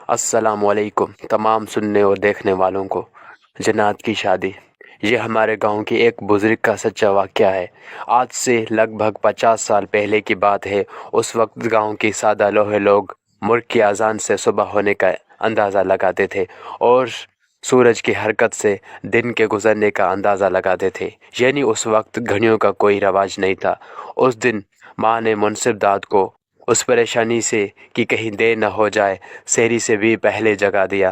السلام علیکم تمام سننے اور دیکھنے والوں کو۔ جنات کی شادی یہ ہمارے گاؤں کی ایک بزرگ کا سچا واقعہ ہے۔ آج سے لگ بھگ 50 سال پہلے کی بات ہے۔ اس وقت گاؤں کی سادہ لوہے لوگ مرغ کی اذان سے صبح ہونے کا اندازہ لگاتے تھے اور سورج کی حرکت سے دن کے گزرنے کا اندازہ لگاتے تھے، یعنی اس وقت گھڑیوں کا کوئی رواج نہیں تھا۔ اس دن ماں نے منصف داد کو اس پریشانی سے کہ کہیں دیر نہ ہو جائے سحری سے بھی پہلے جگا دیا۔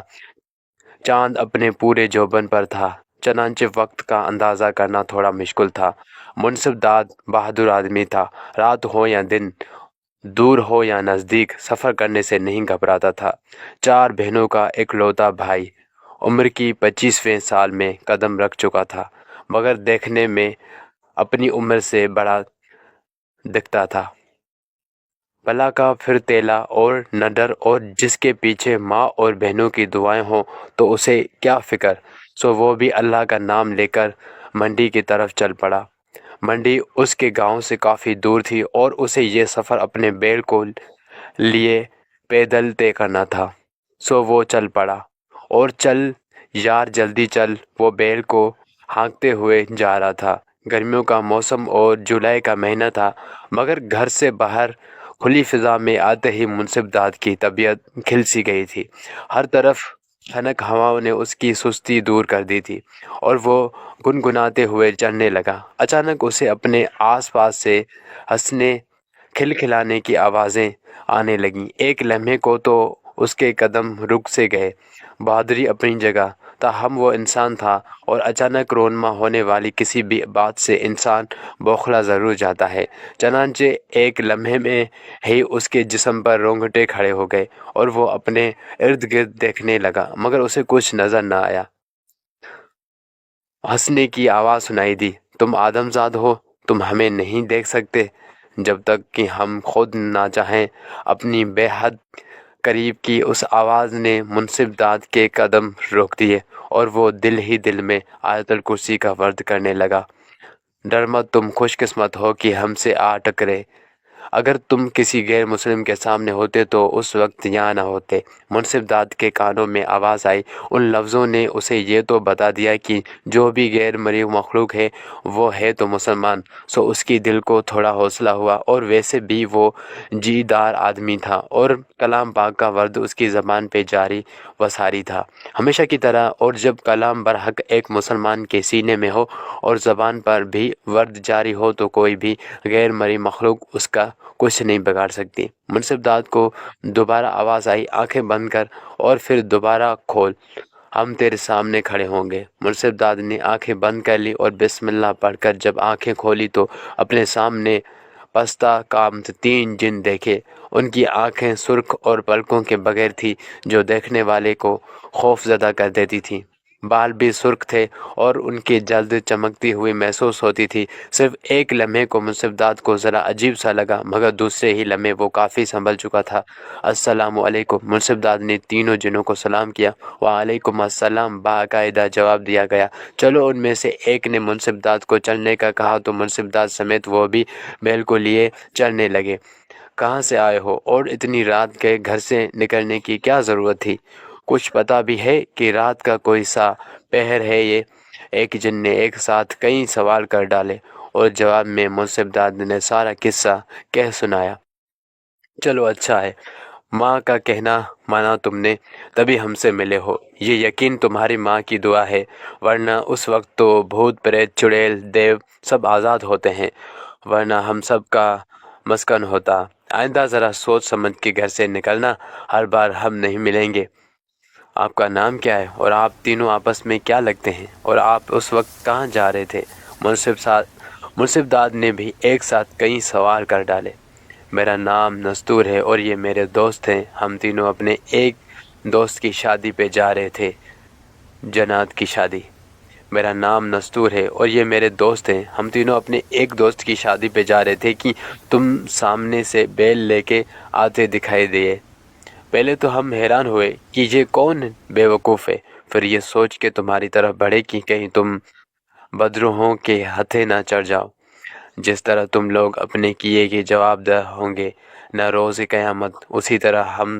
چاند اپنے پورے جوبن پر تھا، چنانچہ وقت کا اندازہ کرنا تھوڑا مشکل تھا۔ منصف داد بہادر آدمی تھا، رات ہو یا دن، دور ہو یا نزدیک، سفر کرنے سے نہیں گھبراتا تھا۔ 4 بہنوں کا اکلوتا بھائی عمر کی 25ویں سال میں قدم رکھ چکا تھا، مگر دیکھنے میں اپنی عمر سے بڑا دکھتا تھا۔ بلا کا پھر تیلا اور نہ ڈر، اور جس کے پیچھے ماں اور بہنوں کی دعائیں ہوں تو اسے کیا فکر۔ سو وہ بھی اللہ کا نام لے کر منڈی کی طرف چل پڑا۔ منڈی اس کے گاؤں سے کافی دور تھی اور اسے یہ سفر اپنے بیل کو لیے پیدل طے کرنا تھا۔ سو وہ چل پڑا اور چل یار جلدی چل، وہ بیل کو ہانکتے ہوئے جا رہا تھا۔ گرمیوں کا موسم اور جولائی کا مہینہ تھا، مگر گھر سے باہر کھلی فضا میں آتے ہی منصف داد کی طبیعت کھل سی گئی تھی۔ ہر طرف خنک ہواؤں نے اس کی سستی دور کر دی تھی اور وہ گنگناتے ہوئے چلنے لگا۔ اچانک اسے اپنے آس پاس سے ہنسنے کھلکھلانے کی آوازیں آنے لگیں۔ ایک لمحے کو تو اس کے قدم رک سے گئے۔ بہادری اپنی جگہ، تاہم وہ انسان تھا اور اچانک رونما ہونے والی کسی بھی بات سے انسان بوکھلا ضرور جاتا ہے۔ چنانچہ ایک لمحے میں ہی اس کے جسم پر رونگٹے کھڑے ہو گئے اور وہ اپنے ارد گرد دیکھنے لگا، مگر اسے کچھ نظر نہ آیا۔ ہنسنے کی آواز سنائی دی، تم آدم زاد ہو، تم ہمیں نہیں دیکھ سکتے؟ جب تک کہ ہم خود نہ چاہیں۔ اپنی بے حد قریب کی اس آواز نے منصف داد کے قدم روک دیے اور وہ دل ہی دل میں آیت الکرسی کا ورد کرنے لگا۔ ڈر مت، تم خوش قسمت ہو کہ ہم سے آ ٹکرے۔ اگر تم کسی غیر مسلم کے سامنے ہوتے تو اس وقت یہاں نہ ہوتے۔ منصف داد کے کانوں میں آواز آئی۔ ان لفظوں نے اسے یہ تو بتا دیا کہ جو بھی غیر مرئی مخلوق ہے وہ ہے تو مسلمان۔ سو اس کی دل کو تھوڑا حوصلہ ہوا، اور ویسے بھی وہ جی دار آدمی تھا اور کلام پاک کا ورد اس کی زبان پہ جاری و ساری تھا ہمیشہ کی طرح۔ اور جب کلام برحق ایک مسلمان کے سینے میں ہو اور زبان پر بھی ورد جاری ہو تو کوئی بھی غیر مرئی مخلوق اس کا کچھ نہیں بگاڑ سکتی۔ منصف داد کو دوبارہ آواز آئی، آنکھیں بند کر اور پھر دوبارہ کھول، ہم تیرے سامنے کھڑے ہوں گے۔ منصف داد نے آنکھیں بند کر لی اور بسم اللہ پڑھ کر جب آنکھیں کھولی تو اپنے سامنے پستہ کامت 3 جن دیکھے۔ ان کی آنکھیں سرخ اور پلکوں کے بغیر تھی جو دیکھنے والے کو خوف زدہ کر دیتی تھی۔ بال بھی سرخ تھے اور ان کی جلد چمکتی ہوئی محسوس ہوتی تھی۔ صرف ایک لمحے کو منصف داد کو ذرا عجیب سا لگا، مگر دوسرے ہی لمحے وہ کافی سنبھل چکا تھا۔ السلام علیکم، منصف داد نے تینوں جنوں کو سلام کیا۔ وعلیکم السلام، باقاعدہ جواب دیا گیا۔ چلو، ان میں سے ایک نے منصف داد کو چلنے کا کہا تو منصف داد سمیت وہ بھی بیل کو لیے چلنے لگے۔ کہاں سے آئے ہو اور اتنی رات کے گھر سے نکلنے کی کیا ضرورت تھی؟ کچھ پتہ بھی ہے کہ رات کا کوئی سا پہر ہے یہ؟ ایک جن نے ایک ساتھ کئی سوال کر ڈالے اور جواب میں منصف داد نے سارا قصہ کہہ سنایا۔ چلو اچھا ہے، ماں کا کہنا مانا تم نے، تبھی ہم سے ملے ہو۔ یہ یقین تمہاری ماں کی دعا ہے، ورنہ اس وقت تو بھوت پریت چڑیل دیو سب آزاد ہوتے ہیں، ورنہ ہم سب کا مسکن ہوتا۔ آئندہ ذرا سوچ سمجھ کے گھر سے نکلنا، ہر بار ہم نہیں ملیں گے۔ آپ کا نام کیا ہے اور آپ تینوں آپس میں کیا لگتے ہیں، اور آپ اس وقت کہاں جا رہے تھے؟ منصف داد نے بھی ایک ساتھ کئی سوال کر ڈالے۔ میرا نام نستور ہے اور یہ میرے دوست ہیں، ہم تینوں اپنے ایک دوست کی شادی پہ جا رہے تھے۔ جنات کی شادی۔ میرا نام نستور ہے اور یہ میرے دوست ہیں، ہم تینوں اپنے ایک دوست کی شادی پہ جا رہے تھے کہ تم سامنے سے بیل لے کے آتے دکھائی دیے۔ پہلے تو ہم حیران ہوئے کہ یہ کون بے وقوف ہے، پھر یہ سوچ کے تمہاری طرف بڑھے کہ کہیں تم بدروحوں کے ہتھے نہ چڑھ جاؤ۔ جس طرح تم لوگ اپنے کیے کے جواب دہ ہوں گے نہ روز قیامت، اسی طرح ہم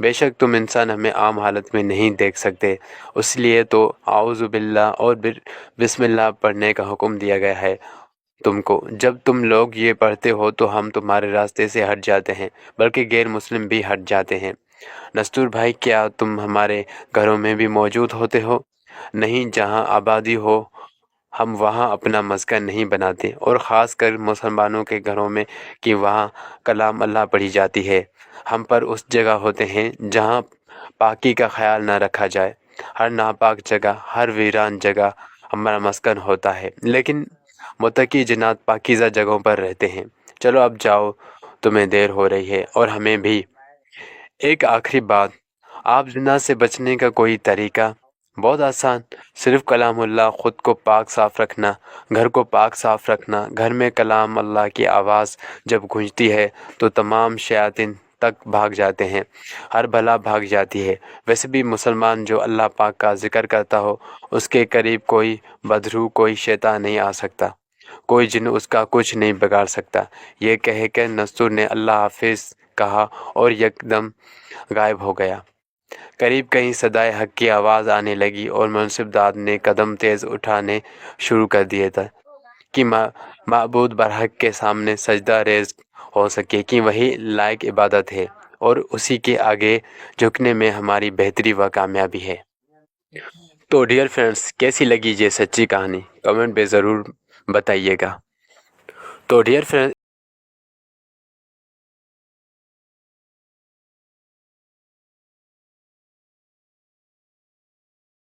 بے شک تم انسان ہمیں عام حالت میں نہیں دیکھ سکتے، اس لیے تو اعوذ باللہ اور بسم اللہ پڑھنے کا حکم دیا گیا ہے تم کو۔ جب تم لوگ یہ پڑھتے ہو تو ہم تمہارے راستے سے ہٹ جاتے ہیں، بلکہ غیر مسلم بھی ہٹ جاتے ہیں۔ نستور بھائی، کیا تم ہمارے گھروں میں بھی موجود ہوتے ہو؟ نہیں، جہاں آبادی ہو ہم وہاں اپنا مسکن نہیں بناتے، اور خاص کر مسلمانوں کے گھروں میں کہ وہاں کلام اللہ پڑھی جاتی ہے۔ ہم پر اس جگہ ہوتے ہیں جہاں پاکی کا خیال نہ رکھا جائے۔ ہر ناپاک جگہ، ہر ویران جگہ ہمارا مسکن ہوتا ہے، لیکن متقی جنات پاکیزہ جگہوں پر رہتے ہیں۔ چلو اب جاؤ، تمہیں دیر ہو رہی ہے اور ہمیں بھی۔ ایک آخری بات، آپ زنا سے بچنے کا کوئی طریقہ؟ بہت آسان، صرف کلام اللہ، خود کو پاک صاف رکھنا، گھر کو پاک صاف رکھنا۔ گھر میں کلام اللہ کی آواز جب گونجتی ہے تو تمام شیاطین تک بھاگ جاتے ہیں، ہر بلا بھاگ جاتی ہے۔ ویسے بھی مسلمان جو اللہ پاک کا ذکر کرتا ہو، اس کے قریب کوئی بدروح، کوئی شیطان نہیں آ سکتا، کوئی جن اس کا کچھ نہیں بگاڑ سکتا۔ یہ کہہ کے نستور نے اللہ حافظ کہا اور یکدم غائب ہو گیا۔ قریب کہیں صدائے حق کی آواز آنے لگی اور منصب داد نے قدم تیز اٹھانے شروع کر دیے تھے کہ معبود برحق کے سامنے سجدہ ریز ہو سکے، کہ وہی لائق عبادت ہے اور اسی کے آگے جھکنے میں ہماری بہتری و کامیابی ہے۔ تو ڈیئر فرینڈس، کیسی لگی یہ سچی کہانی؟ کمنٹ پہ ضرور بتائیے گا۔ تو ڈیئر فرینڈ،